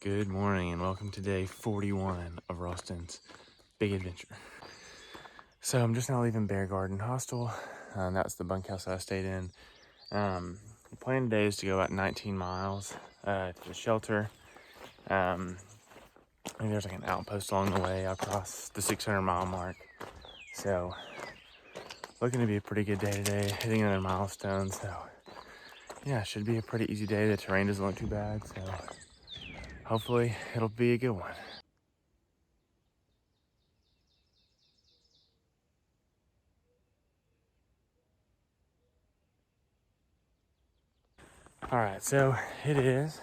Good morning and welcome to day 41 of Ralston's Big Adventure. So I'm just now leaving Bear Garden Hostel. That's the bunkhouse I stayed in. The plan today is to go about 19 miles to the shelter. I think there's like an outpost along the way. I crossed the 600 mile mark. So looking to be a pretty good day today, hitting another milestone. So yeah, should be a pretty easy day. The terrain doesn't look too bad. So hopefully it'll be a good one. All right, so it is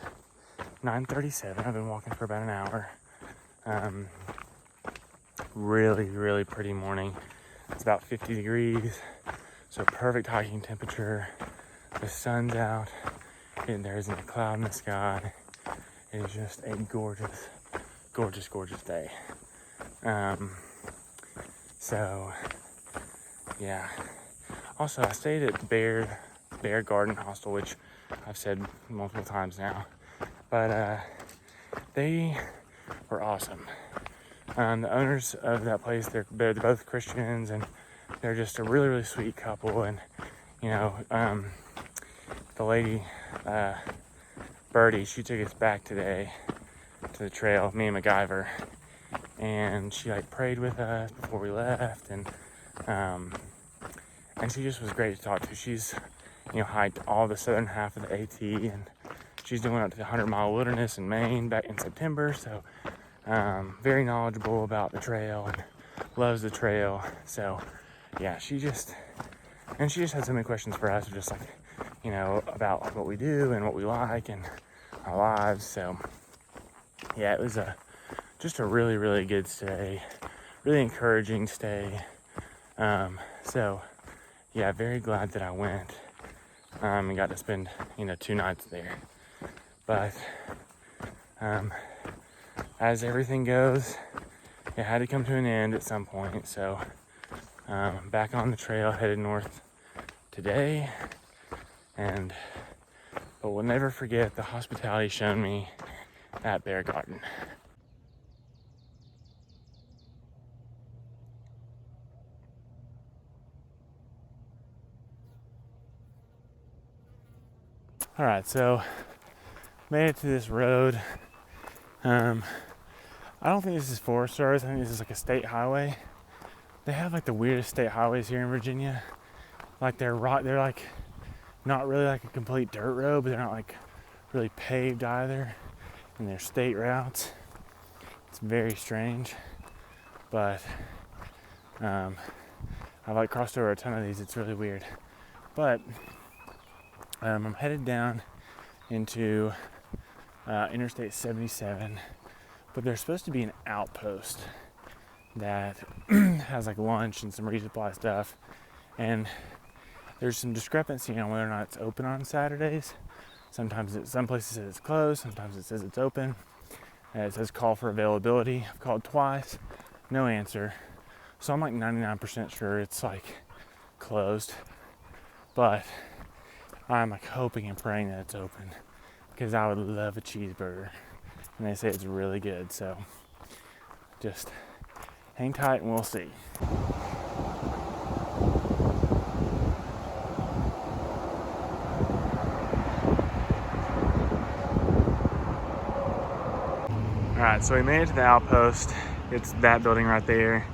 9:37. I've been walking for about an hour. Really pretty morning. It's about 50 degrees, so perfect hiking temperature. The sun's out, and there isn't a cloud in the sky. It is just a gorgeous day. So yeah. Also, I stayed at Bear Garden Hostel, which I've said multiple times now, but they were awesome. The owners of that place, they're both Christians, and they're just a really sweet couple. And you know, the lady Birdie, she took us back today to the trail, me and MacGyver, and she like prayed with us before we left, and she just was great to talk to. She's hiked all the southern half of the AT, and she's doing up to the 100-mile wilderness in Maine back in September. So very knowledgeable about the trail and loves the trail. So yeah, she just had so many questions for us, just like about what we do and what we like and our lives. So yeah, it was just a really good stay, really encouraging stay. So yeah, very glad that I went and got to spend 2 nights there. But as everything goes, it had to come to an end at some point. So back on the trail, headed north today, but we'll never forget the hospitality shown me at Bear Garden. All right, so made it to this road. I don't think this is Forest Stars. I think this is like a state highway. They have like the weirdest state highways here in Virginia. Like they're like not really like a complete dirt road, but they're not like really paved either. And they're state routes. It's very strange, but I've like crossed over a ton of these. It's really weird. But I'm headed down into Interstate 77, but there's supposed to be an outpost that has like lunch and some resupply stuff, and there's some discrepancy on whether or not it's open on Saturdays. Some places it says it's closed, sometimes it says it's open. It says call for availability. I've called twice, no answer. So I'm like 99% sure it's like closed, but I'm like hoping and praying that it's open, because I would love a cheeseburger, and they say it's really good. So just hang tight and we'll see. Alright, so we made it to the outpost. It's that building right there.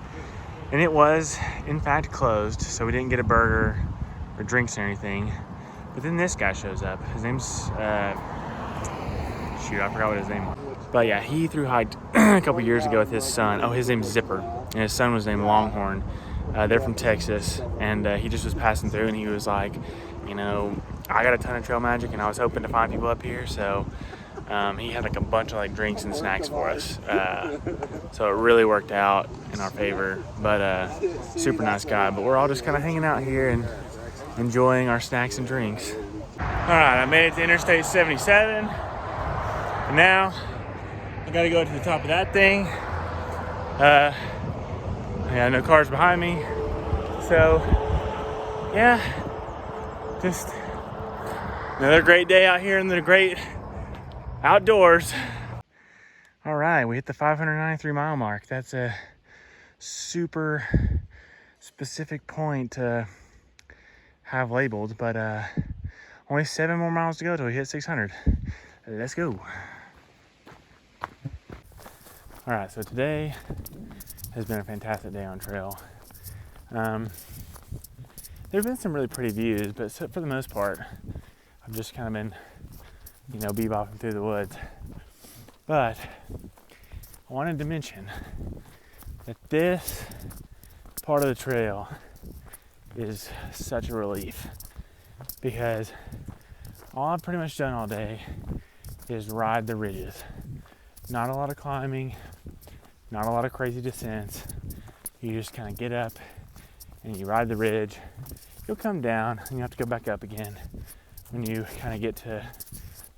And it was, in fact, closed, so we didn't get a burger or drinks or anything. But then this guy shows up. His name's, I forgot what his name was. But yeah, he thru-hiked a couple years ago with his son. Oh, his name's Zipper, and his son was named Longhorn. They're from Texas, and he just was passing through, and he was like, I got a ton of trail magic, and I was hoping to find people up here, so he had like a bunch of like drinks and snacks for us. So it really worked out in our favor, but super nice guy. But we're all just kind of hanging out here and enjoying our snacks and drinks. All right, I made it to Interstate 77, and now I gotta go to the top of that thing. Yeah, no cars behind me. So yeah, just another great day out here in the great outdoors. All right, we hit the 593 mile mark. That's a super specific point to have labeled, but only 7 more miles to go till we hit 600. Let's go. All right, so today has been a fantastic day on trail. There have been some really pretty views, but for the most part, I've just kind of been, bebopping through the woods. But I wanted to mention that this part of the trail is such a relief, because all I've pretty much done all day is ride the ridges. Not a lot of climbing, not a lot of crazy descents. You just kind of get up and you ride the ridge. You'll come down and you have to go back up again when you kind of get to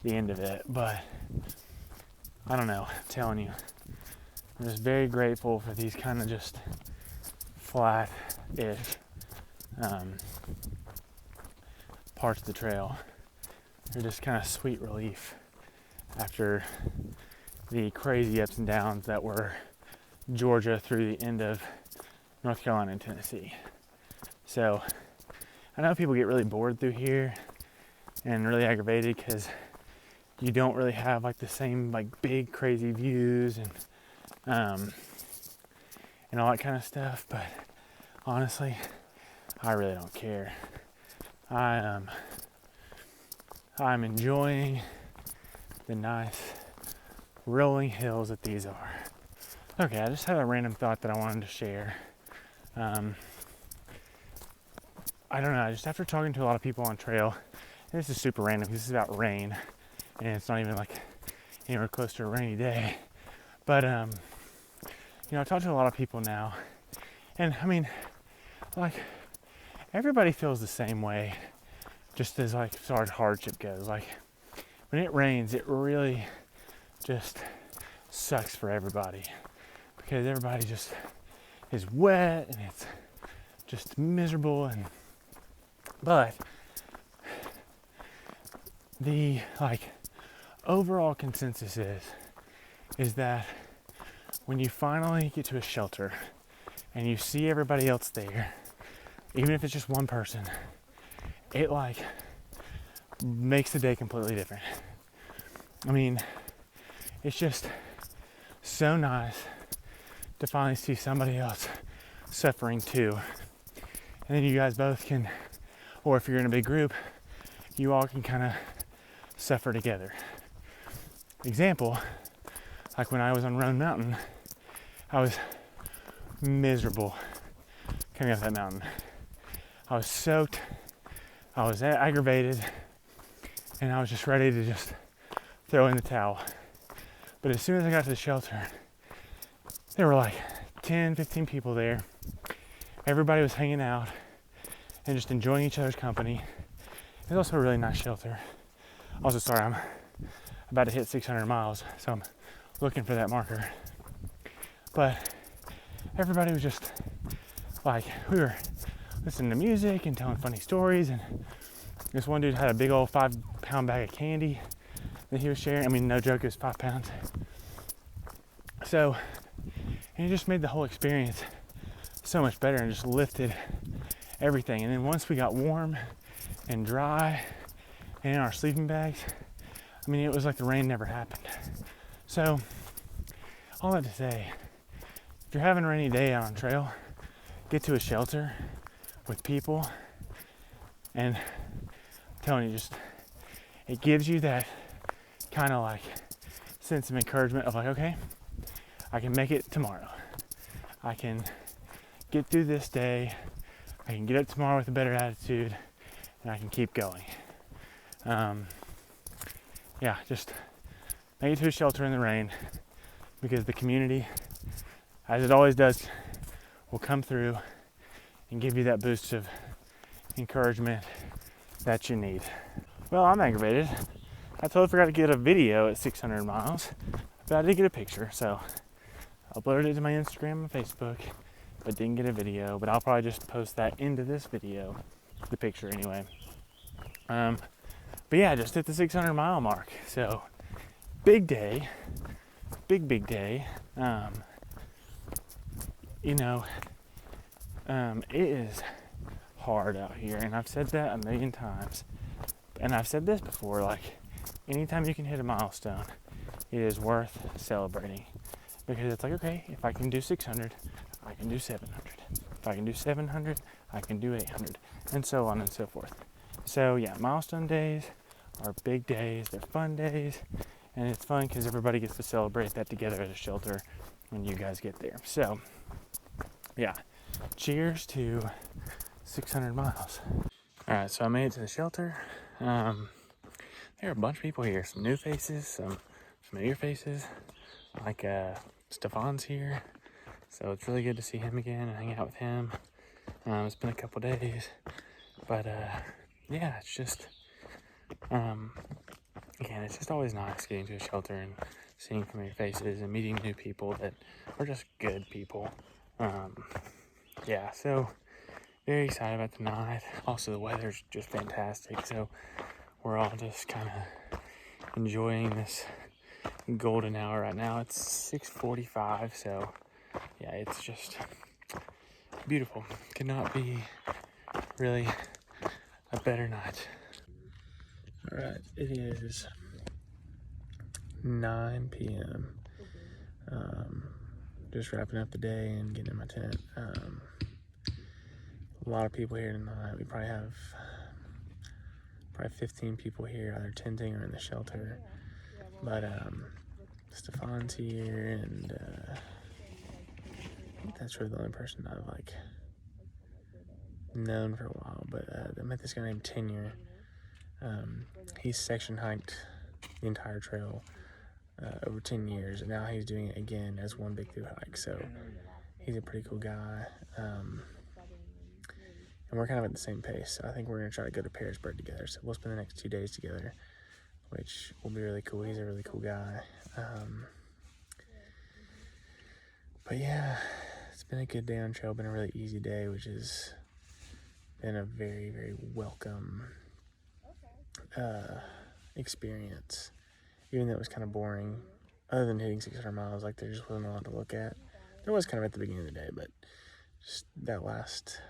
the end of it. But I don't know, I'm telling you, I'm just very grateful for these kind of just flat-ish parts of the trail. They're just kind of sweet relief after the crazy ups and downs that were Georgia through the end of North Carolina and Tennessee. So I know people get really bored through here and really aggravated because you don't really have like the same like big crazy views and all that kind of stuff, but honestly, I really don't care. I'm enjoying the nice rolling hills that these are. Okay, I just had a random thought that I wanted to share. I don't know, just after talking to a lot of people on trail, and this is super random because this is about rain, and it's not even like anywhere close to a rainy day. But I talk to a lot of people now, and I mean, like, everybody feels the same way, just as like as far as hardship goes. Like, when it rains, it really just sucks for everybody, because everybody just is wet and it's just miserable. But the like overall consensus is that when you finally get to a shelter and you see everybody else there, even if it's just one person, it like makes the day completely different. I mean, it's just so nice to finally see somebody else suffering too. And then you guys both can, or if you're in a big group, you all can kind of suffer together. Example, like when I was on Roan Mountain, I was miserable coming up that mountain. I was soaked, I was aggravated, and I was just ready to just throw in the towel. But as soon as I got to the shelter, there were like 10, 15 people there. Everybody was hanging out and just enjoying each other's company. It's also a really nice shelter. Also, sorry, I'm about to hit 600 miles, so I'm looking for that marker. But everybody was just like, we were listening to music and telling funny stories, and this one dude had a big old 5-pound bag of candy that he was sharing. I mean, no joke, it was 5 pounds. So, and it just made the whole experience so much better and just lifted everything. And then once we got warm and dry and in our sleeping bags, I mean, it was like the rain never happened. So, all that to say, if you're having a rainy day out on trail, get to a shelter with people, and I'm telling you, just, it gives you that kind of like sense of encouragement of like, okay, I can make it tomorrow. I can get through this day. I can get up tomorrow with a better attitude, and I can keep going. Just make it to a shelter in the rain, because the community, as it always does, will come through and give you that boost of encouragement that you need. Well, I'm aggravated. I totally forgot to get a video at 600 miles, but I did get a picture, so I uploaded it to my Instagram and Facebook, but didn't get a video. But I'll probably just post that into this video, the picture anyway. But yeah, just hit the 600 mile mark. So big day, big day. It is hard out here, and I've said that a million times. And I've said this before, like, anytime you can hit a milestone, it is worth celebrating. Because it's like, okay, if I can do 600, I can do 700. If I can do 700, I can do 800, and so on and so forth. So yeah, milestone days are big days, they're fun days, and it's fun because everybody gets to celebrate that together at a shelter when you guys get there. So yeah, cheers to 600 miles. All right, so I made it to the shelter. There are a bunch of people here, some new faces, some familiar faces, like Stefan's here. So it's really good to see him again and hang out with him. It's been a couple days, but yeah, it's just, again, it's just always nice getting to a shelter and seeing familiar faces and meeting new people that are just good people. Yeah, so very excited about the night. Also, the weather's just fantastic, so we're all just kind of enjoying this golden hour right now. It's 6:45, so yeah, it's just beautiful. Could not be really a better night. All right, it is 9 p.m. Just wrapping up the day and getting in my tent. A lot of people here tonight. We probably have 15 people here, either tenting or in the shelter. But Stefan's here, and I think that's really the only person I've like known for a while. But I met this guy named Tenure. He's section hiked the entire trail over 10 years, and now he's doing it again as one big through hike. So he's a pretty cool guy. And we're kind of at the same pace. So I think we're going to try to go to Pearisburg together. So we'll spend the next 2 days together, which will be really cool. He's a really cool guy. But yeah, it's been a good day on trail. Been a really easy day, which has been a very, very welcome experience. Even though it was kind of boring, other than hitting 600 miles, like there just wasn't a lot to look at. There was kind of at the beginning of the day, but just that last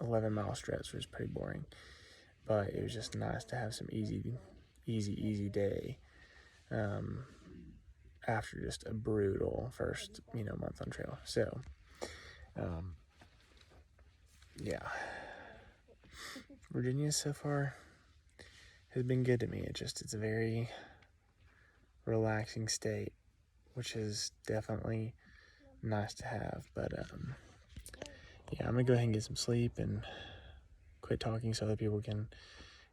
11-mile stretch was pretty boring. But it was just nice to have some easy day after just a brutal first month on trail. So yeah, Virginia so far has been good to me. It's a very relaxing state, which is definitely nice to have. But yeah, I'm gonna go ahead and get some sleep and quit talking so other people can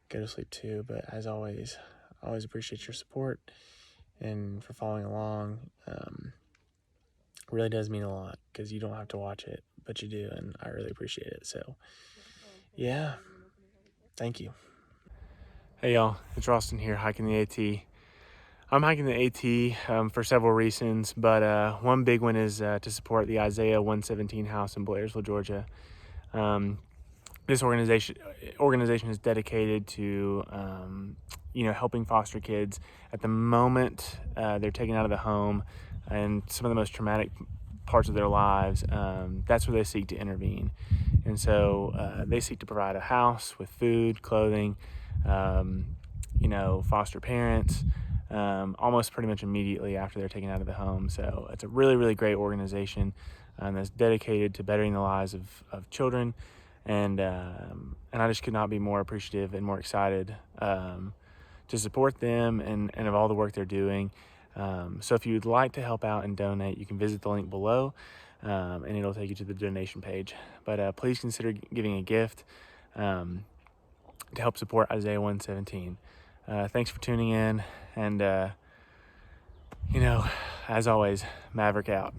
go to sleep too. But as always, I always appreciate your support and for following along. It really does mean a lot because you don't have to watch it, but you do, and I really appreciate it. So yeah, thank you. Hey y'all, it's Ralston here, hiking the AT. I'm hiking the AT for several reasons, but one big one is to support the Isaiah 117 house in Blairsville, Georgia. This organization is dedicated to helping foster kids at the moment they're taken out of the home and some of the most traumatic parts of their lives. That's where they seek to intervene, and so they seek to provide a house with food, clothing, foster parents, almost pretty much immediately after they're taken out of the home. So it's a really, really great organization that's dedicated to bettering the lives of children. And I just could not be more appreciative and more excited to support them and of all the work they're doing. So if you'd like to help out and donate, you can visit the link below, and it'll take you to the donation page. But please consider giving a gift to help support Isaiah 117. Thanks for tuning in, and as always, Maverick out.